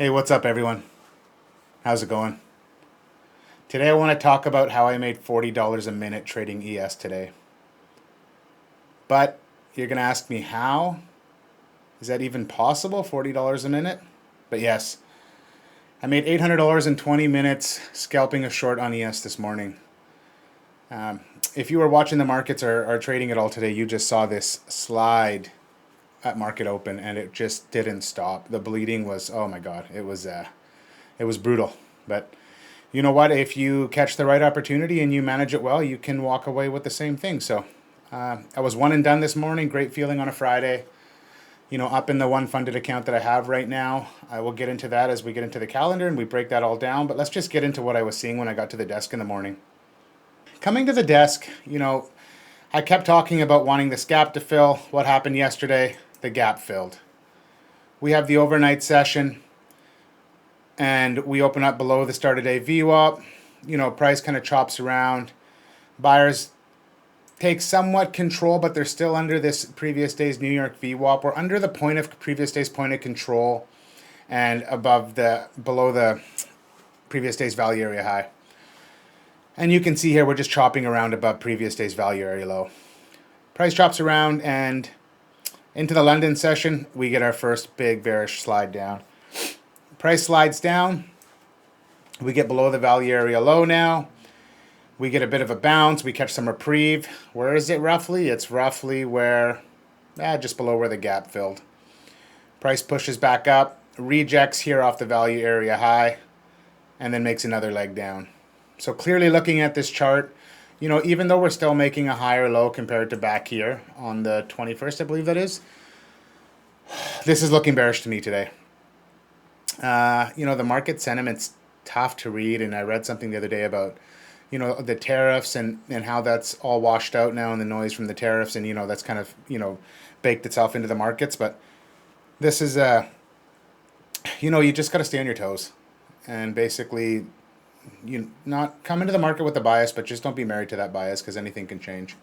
Hey, what's up, everyone? How's it going? Today, I want to talk about how I made $40 a minute trading ES today. But you're going to ask me how? Is that even possible? $40 a minute? But yes, I made $800 in 20 minutes scalping a short on ES this morning. If you were watching the markets or trading at all today, you just saw this slide at market open, and it just didn't stop. The bleeding was, oh my God, it was brutal. But you know what? If you catch the right opportunity and you manage it well, you can walk away with the same thing. So I was one and done this morning. Great feeling on a Friday. Up in the one funded account that I have right now. I will get into that as we get into the calendar and we break that all down. But let's just get into what I was seeing when I got to the desk in the morning. Coming to the desk, I kept talking about wanting this gap to fill. What happened yesterday? The gap filled. We have the overnight session, and we open up below the start of day VWAP. Price kind of chops around. Buyers take somewhat control, but they're still under this previous day's New York VWAP. We're under the point of previous day's point of control and below the previous day's value area high. And you can see here we're just chopping around above previous day's value area low. Price chops around, and into the London session, we get our first big bearish slide down. Price slides down. We get below the value area low now. We get a bit of a bounce. We catch some reprieve. Where is it roughly? It's roughly just below where the gap filled. Price pushes back up, rejects here off the value area high, and then makes another leg down. So clearly looking at this chart, even though we're still making a higher low compared to back here on the 21st, I believe that is, this is looking bearish to me today. The market sentiment's tough to read, and I read something the other day about, the tariffs and how that's all washed out now, and the noise from the tariffs, and, that's kind of, baked itself into the markets. But this is, you just got to stay on your toes and basically, not come into the market with a bias, but just don't be married to that bias because anything can change.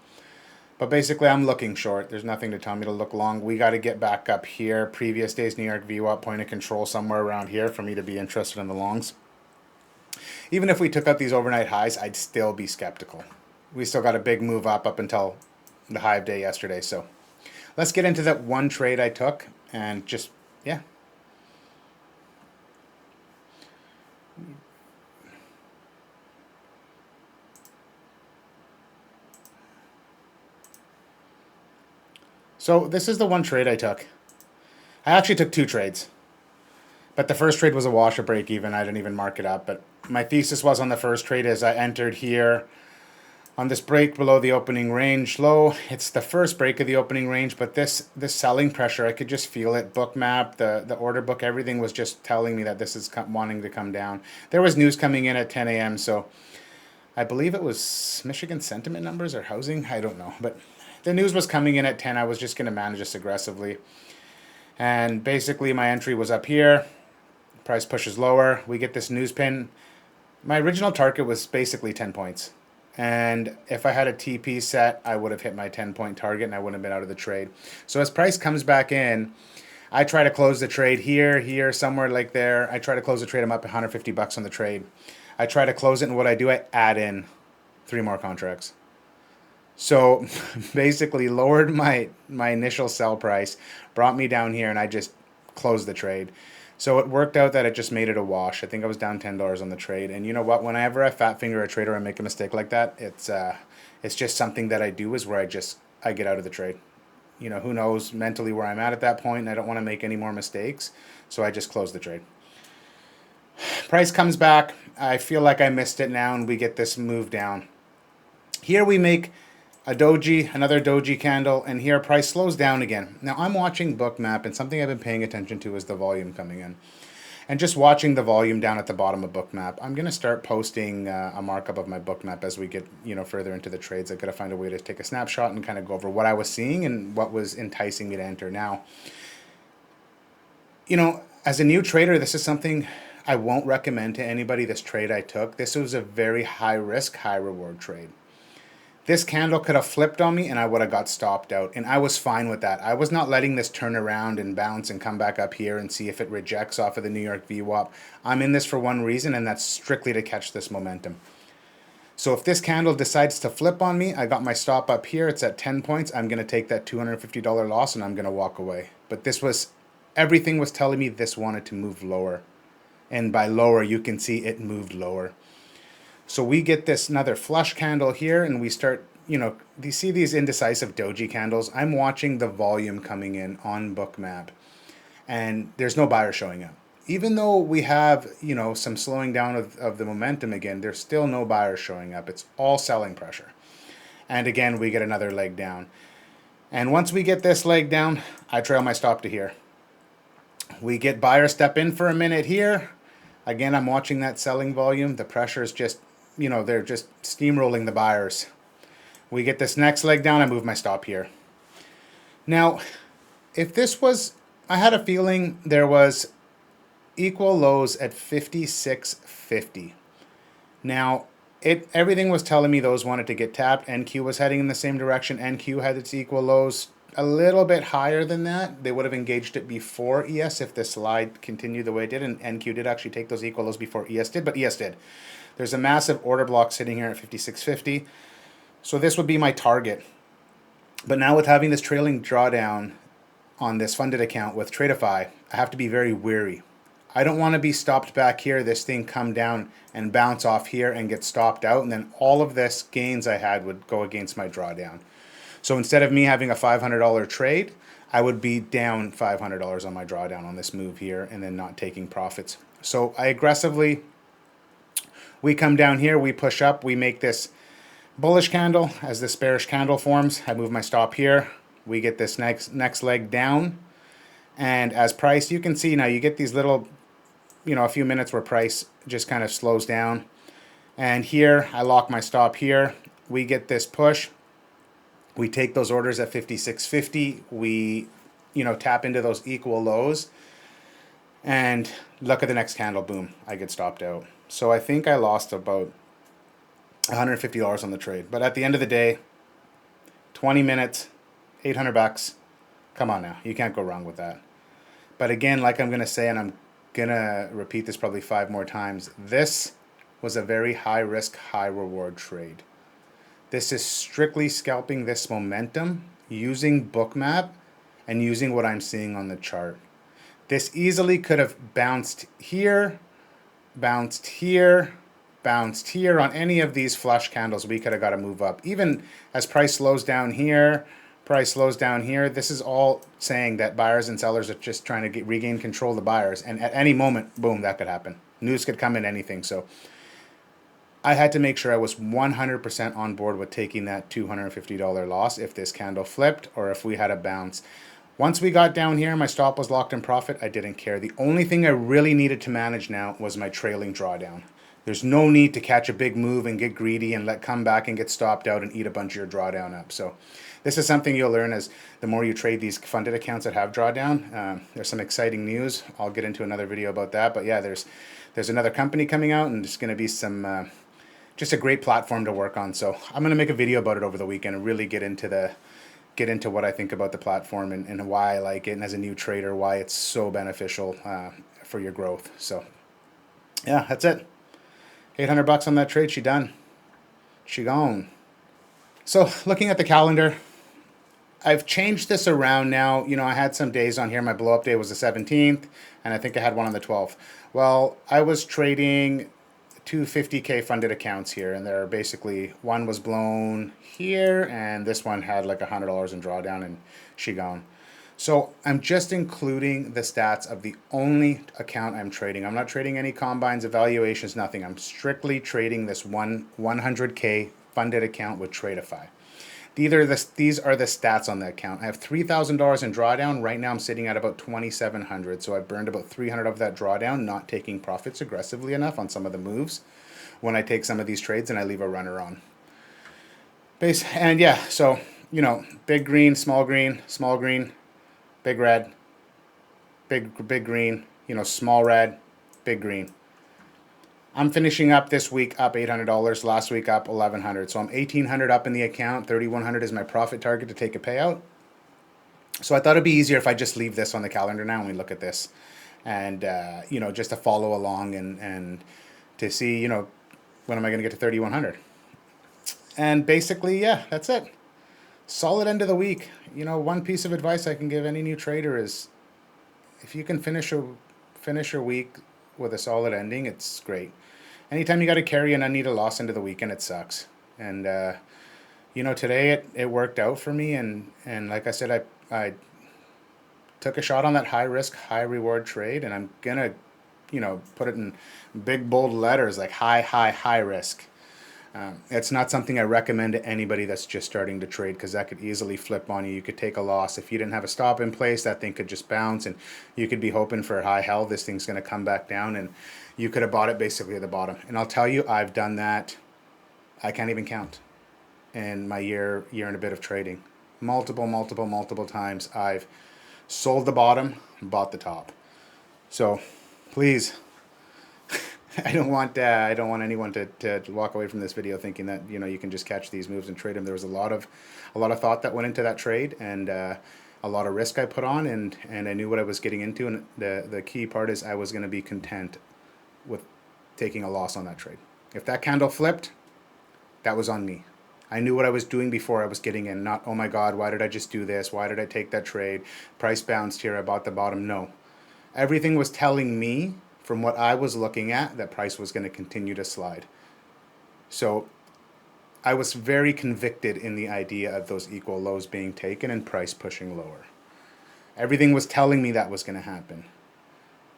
But basically, I'm looking short. There's nothing to tell me to look long. We got to get back up here. Previous day's New York VWAP point of control somewhere around here for me to be interested in the longs. Even if we took out these overnight highs, I'd still be skeptical. We still got a big move up until the high of day yesterday. So let's get into that one trade I took and just, yeah. So this is the one trade I took. I actually took two trades. But the first trade was a wash or break even. I didn't even mark it up. But my thesis was on the first trade is I entered here on this break below the opening range low. It's the first break of the opening range, but this selling pressure, I could just feel it. Book map, the order book, everything was just telling me that this is wanting to come down. There was news coming in at 10 a.m., so I believe it was Michigan sentiment numbers or housing. I don't know. But the news was coming in at 10. I was just going to manage this aggressively. And basically my entry was up here. Price pushes lower. We get this news pin. My original target was basically 10 points. And if I had a TP set, I would have hit my 10-point target and I wouldn't have been out of the trade. So as price comes back in, I try to close the trade here, somewhere like there. I try to close the trade. I'm up $150 on the trade. I try to close it, and what I do, I add in 3 more contracts. So basically lowered my initial sell price, brought me down here, and I just closed the trade. So it worked out that it just made it a wash. I think I was down $10 on the trade. And you know what? Whenever I fat finger a trade or I make a mistake like that, it's just something that I do, is where I get out of the trade. Who knows mentally where I'm at that point, and I don't want to make any more mistakes. So I just close the trade. Price comes back. I feel like I missed it now, and we get this move down. Here we make another doji candle, and here price slows down again. Now I'm watching Bookmap, and something I've been paying attention to is the volume coming in. And just watching the volume down at the bottom of Bookmap. I'm going to start posting a markup of my Bookmap as we get further into the trades. I've got to find a way to take a snapshot and kind of go over what I was seeing and what was enticing me to enter. Now, as a new trader, this is something I won't recommend to anybody. This trade I took, this was a very high risk, high reward trade. This candle could have flipped on me and I would have got stopped out. And I was fine with that. I was not letting this turn around and bounce and come back up here and see if it rejects off of the New York VWAP. I'm in this for one reason, and that's strictly to catch this momentum. So if this candle decides to flip on me, I got my stop up here. It's at 10 points. I'm going to take that $250 loss and I'm going to walk away. But this was, everything was telling me this wanted to move lower. And by lower, you can see it moved lower. So we get this another flush candle here and we start, you know, you see these indecisive doji candles. I'm watching the volume coming in on Bookmap and there's no buyer showing up. Even though we have, you know, some slowing down of the momentum again, there's still no buyers showing up. It's all selling pressure. And again, we get another leg down. And once we get this leg down, I trail my stop to here. We get buyer step in for a minute here. Again, I'm watching that selling volume. The pressure is just, you know, they're just steamrolling the buyers. We get this next leg down, I move my stop here. Now, if this was, I had a feeling there was equal lows at 56.50. Now, everything was telling me those wanted to get tapped. NQ was heading in the same direction. NQ had its equal lows a little bit higher than that. They would have engaged it before ES if the slide continued the way it did, and NQ did actually take those equal lows before ES did, but ES did. There's a massive order block sitting here at 56.50. So this would be my target. But now with having this trailing drawdown on this funded account with Tradeify, I have to be very wary. I don't want to be stopped back here, this thing come down and bounce off here and get stopped out, and then all of this gains I had would go against my drawdown. So instead of me having a $500 trade, I would be down $500 on my drawdown on this move here and then not taking profits. So I aggressively, we come down here, we push up, we make this bullish candle as this bearish candle forms. I move my stop here. We get this next leg down. And as price, you can see now you get these little, you know, a few minutes where price just kind of slows down. And here, I lock my stop here. We get this push. We take those orders at 56.50. We, you know, tap into those equal lows. And look at the next candle, boom, I get stopped out. So I think I lost about $150 on the trade. But at the end of the day, 20 minutes, $800. Come on now, you can't go wrong with that. But again, like I'm going to say, and I'm going to repeat this probably 5 more times, this was a very high risk, high reward trade. This is strictly scalping this momentum using Bookmap and using what I'm seeing on the chart. This easily could have bounced here, bounced here, bounced here. On any of these flush candles, we could have got to move up. Even as price slows down here, price slows down here, this is all saying that buyers and sellers are just trying to regain control of the buyers. And at any moment, boom, that could happen. News could come in, anything. So I had to make sure I was 100% on board with taking that $250 loss if this candle flipped or if we had a bounce. Once we got down here, my stop was locked in profit. I didn't care. The only thing I really needed to manage now was my trailing drawdown. There's no need to catch a big move and get greedy and come back and get stopped out and eat a bunch of your drawdown up. So this is something you'll learn as the more you trade these funded accounts that have drawdown. There's some exciting news. I'll get into another video about that. But yeah, there's another company coming out, and there's going to be some just a great platform to work on. So I'm going to make a video about it over the weekend and really get into what I think about the platform and why I like it, and as a new trader, why it's so beneficial for your growth. So yeah, that's it. $800 on that trade. She done. She gone. So looking at the calendar, I've changed this around now. You know, I had some days on here. My blow up day was the 17th, and I think I had one on the 12th. Well, I was trading 250K funded accounts here, and they're basically, one was blown here, and this one had like $100 in drawdown, and she gone. So I'm just including the stats of the only account I'm trading. I'm not trading any combines, evaluations, nothing. I'm strictly trading this 100K funded account with Tradeify. These are the stats on the account. I have $3,000 in drawdown. Right now I'm sitting at about $2,700. So I burned about $300 of that drawdown, not taking profits aggressively enough on some of the moves when I take some of these trades and I leave a runner on. And yeah, so, you know, big green, small green, big red, big green, you know, small red, big green. I'm finishing up this week up $800. Last week up $1,100. So I'm $1,800 up in the account. $3,100 is my profit target to take a payout. So I thought it'd be easier if I just leave this on the calendar now and we look at this, and just to follow along and to see when am I going to get to 3,100. And basically, yeah, that's it. Solid end of the week. One piece of advice I can give any new trader is, if you can finish your week with a solid ending, it's great. Anytime you got to carry an unneeded loss into the weekend, it sucks. And today it worked out for me, and like I said, I took a shot on that high risk, high reward trade, and I'm gonna put it in big bold letters, like high risk. It's not something I recommend to anybody that's just starting to trade, because that could easily flip on you. You could take a loss. If you didn't have a stop in place, that thing could just bounce, and you could be hoping for high hell. This thing's going to come back down, and you could have bought it basically at the bottom. And I'll tell you, I've done that. I can't even count in my year and a bit of trading. Multiple times I've sold the bottom, bought the top. So please, I don't want anyone to walk away from this video thinking that you can just catch these moves and trade them. There was a lot of thought that went into that trade, and a lot of risk I put on, and I knew what I was getting into. And the key part is I was going to be content with taking a loss on that trade. If that candle flipped, that was on me. I knew what I was doing before I was getting in. Not, oh my God, why did I just do this? Why did I take that trade? Price bounced here, I bought the bottom. No. Everything was telling me, from what I was looking at, that price was going to continue to slide. So I was very convicted in the idea of those equal lows being taken and price pushing lower. Everything was telling me that was going to happen.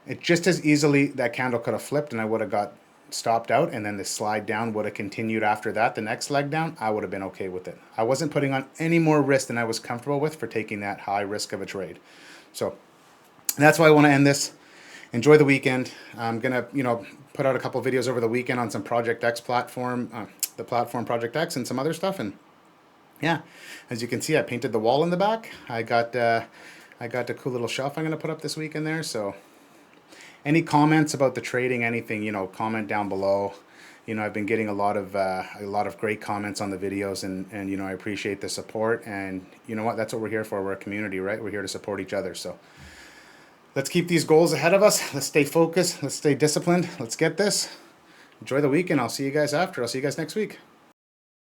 It just as easily, that candle could have flipped and I would have got stopped out, and then the slide down would have continued after that. The next leg down, I would have been okay with it. I wasn't putting on any more risk than I was comfortable with for taking that high risk of a trade. So that's why I want to end this. Enjoy the weekend. I'm going to, put out a couple videos over the weekend on some Project X platform, the platform Project X, and some other stuff. And yeah, as you can see, I painted the wall in the back. I got a cool little shelf I'm going to put up this weekend there. So any comments about the trading, anything, comment down below. I've been getting a lot of great comments on the videos, and I appreciate the support. And you know what? That's what we're here for. We're a community, right? We're here to support each other. So let's keep these goals ahead of us. Let's stay focused. Let's stay disciplined. Let's get this. Enjoy the weekend. I'll see you guys after. I'll see you guys next week.